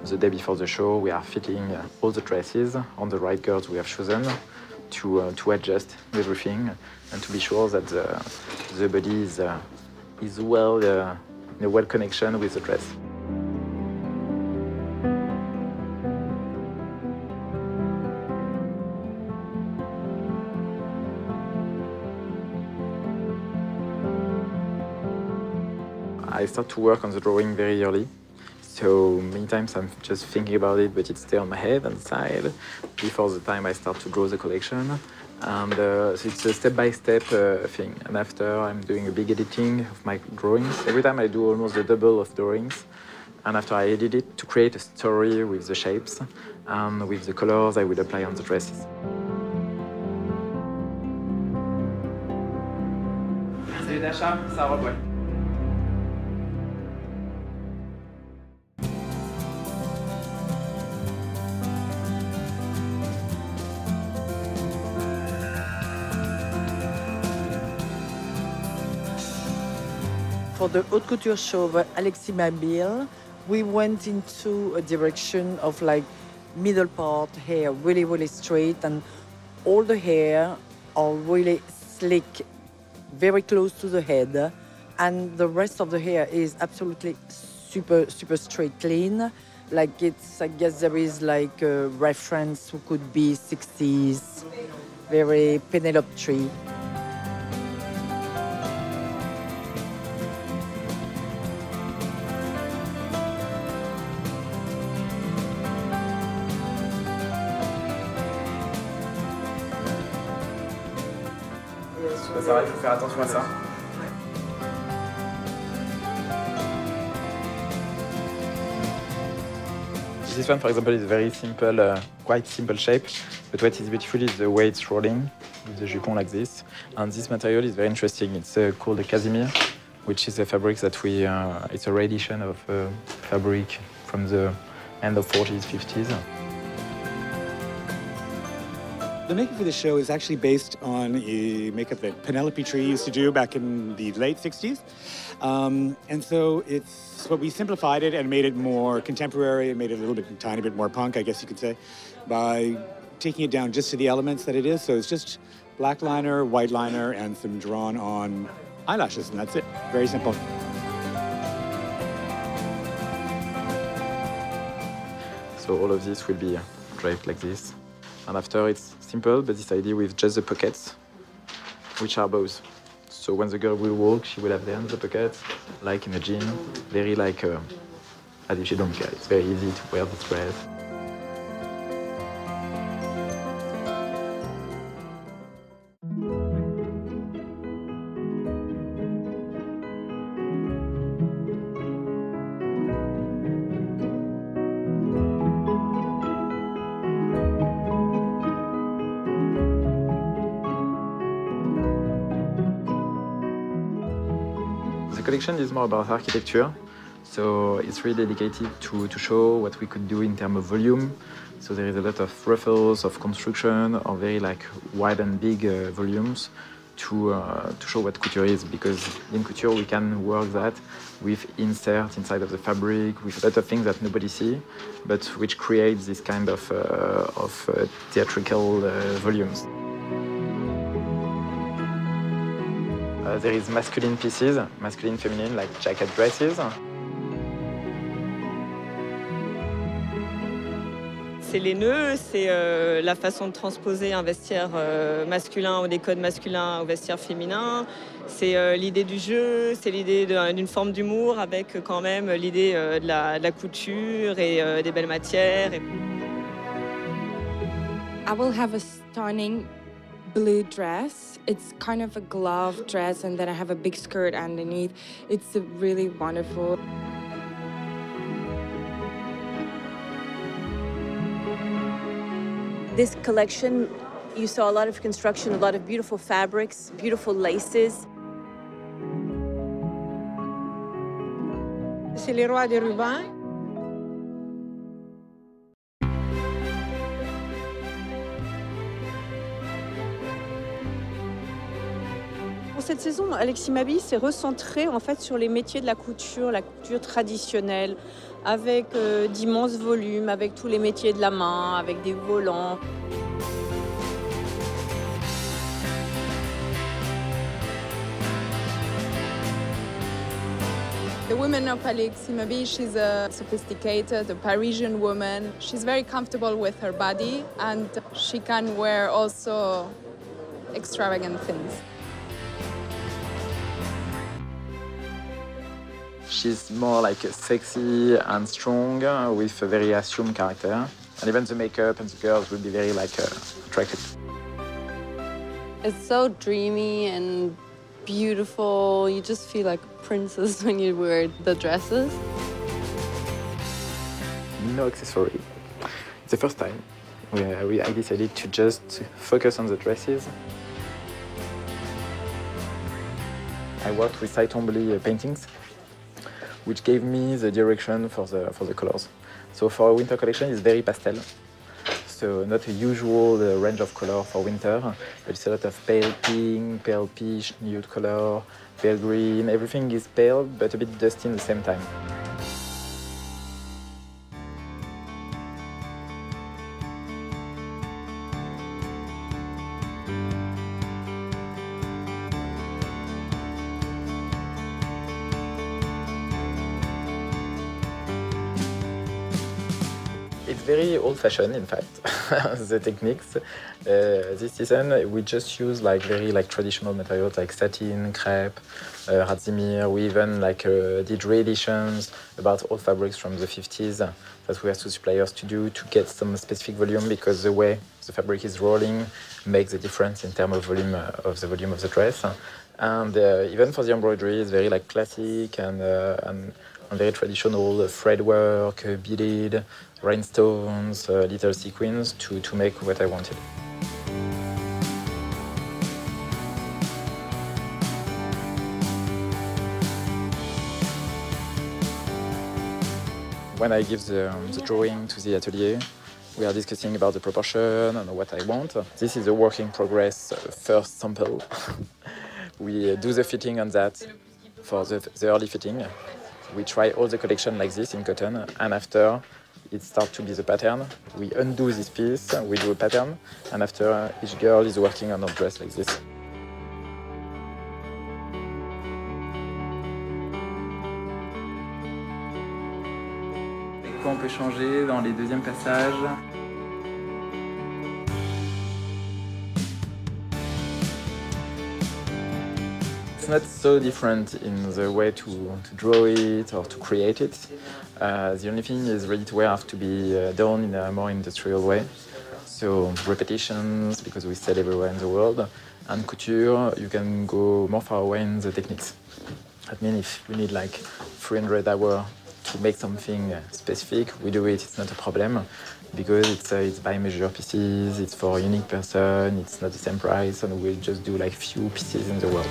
the day before the show, we are fitting all the dresses on the right girls we have chosen to adjust everything and to be sure that the body is well in a well connection with the dress. I start to work on the drawing very early. So many times I'm just thinking about it, but it's still on my head and side before the time I start to draw the collection. And so it's a step-by-step thing. And after I'm doing a big editing of my drawings. Every time I do almost the double of drawings. And after I edit it to create a story with the shapes and with the colors I will apply on the dresses. Salut Dasha, ça robe, ouais. For the haute couture show of Alexis Mabille, we went into a direction of like middle part hair, really, really straight, and all the hair are really slick, very close to the head, and the rest of the hair is absolutely super, super straight, clean. Like it's, I guess there is like a reference who could be 60s, very Penelope tree. C'est vrai, il faut faire attention à ça. This one, for example, is very simple, quite simple shape, but what is beautiful is the way it's rolling with the jupon like this. And this material is very interesting. It's called a casimir, which is a fabric that we, it's a re-edition of fabric from the end of 40s, 50s. The makeup for the show is actually based on a makeup that Penelope Tree used to do back in the late 60s. And so it's what we simplified it and made it more contemporary and made it a little bit, tiny bit more punk, I guess you could say, by taking it down just to the elements that it is. So it's just black liner, white liner, and some drawn on eyelashes, and that's it. Very simple. So all of this will be draped like this. And after it's simple, but this idea with just the pockets, which are bows. So when the girl will walk, she will have there the pockets, like in a jean, very like, as if she don't care. It's very easy to wear this dress. The collection is more about architecture, so it's really dedicated to show what we could do in terms of volume. So there is a lot of ruffles of construction or very like wide and big volumes to show what couture is, because in couture we can work that with insert inside of the fabric, with a lot of things that nobody see, but which creates this kind of theatrical volumes. There is masculine pieces, masculine, feminine, like jacket dresses. C'est les nœuds, c'est la façon de transposer un vestiaire masculin ou des codes masculins au vestiaire féminin. C'est l'idée du jeu, c'est l'idée d'une forme d'humour avec quand même l'idée de la couture et des belles matières. I will have a stunning blue dress. It's kind of a glove dress, and then I have a big skirt underneath. It's really wonderful. This collection, you saw a lot of construction, a lot of beautiful fabrics, beautiful laces. C'est les rois des rubans. Pour cette saison, Alexis Mabille s'est recentré en fait sur les métiers de la couture traditionnelle, avec d'immenses volumes, avec tous les métiers de la main, avec des volants. The woman of Alexis Mabille, she's a sophisticated, a Parisian woman. She's very comfortable with her body and she can wear also extravagant things. She's more like sexy and strong with a very assumed character. And even the makeup and the girls will be very attractive. It's so dreamy and beautiful. You just feel like a princess when you wear the dresses. No accessory. It's the first time I decided to just focus on the dresses. I worked with Mabille paintings, which gave me the direction for the colors. So for a winter collection, it's very pastel. So not a usual range of color for winter, but it's a lot of pale pink, pale peach, nude color, pale green. Everything is pale, but a bit dusty at the same time. It's very old-fashioned, in fact, the techniques. This season, we just use very traditional materials like satin, crepe, ratsimir. We even did re-editions about old fabrics from the 50s that we asked to suppliers to do to get some specific volume, because the way the fabric is rolling makes a difference in terms of volume of the dress. And even for the embroidery, it's very classic and very traditional thread work, beaded, rhinestones, little sequins to make what I wanted. When I give the drawing to the atelier, we are discussing about the proportion and what I want. This is a work in progress first sample. We do the fitting on that for the early fitting. We try all the collection like this in cotton, and after it starts to be the pattern. We undo this piece, we do a pattern, and after each girl is working on her dress like this. Quoi on peut changer dans les deuxièmes passages? It's not so different in the way to draw it or to create it. The only thing is ready-to-wear have to be done in a more industrial way. So repetitions, because we sell everywhere in the world. And couture, you can go more far away in the techniques. That means if we need 300 hours to make something specific, we do it, it's not a problem. Because it's by measure pieces, it's for a unique person, it's not the same price, and we'll just do few pieces in the world.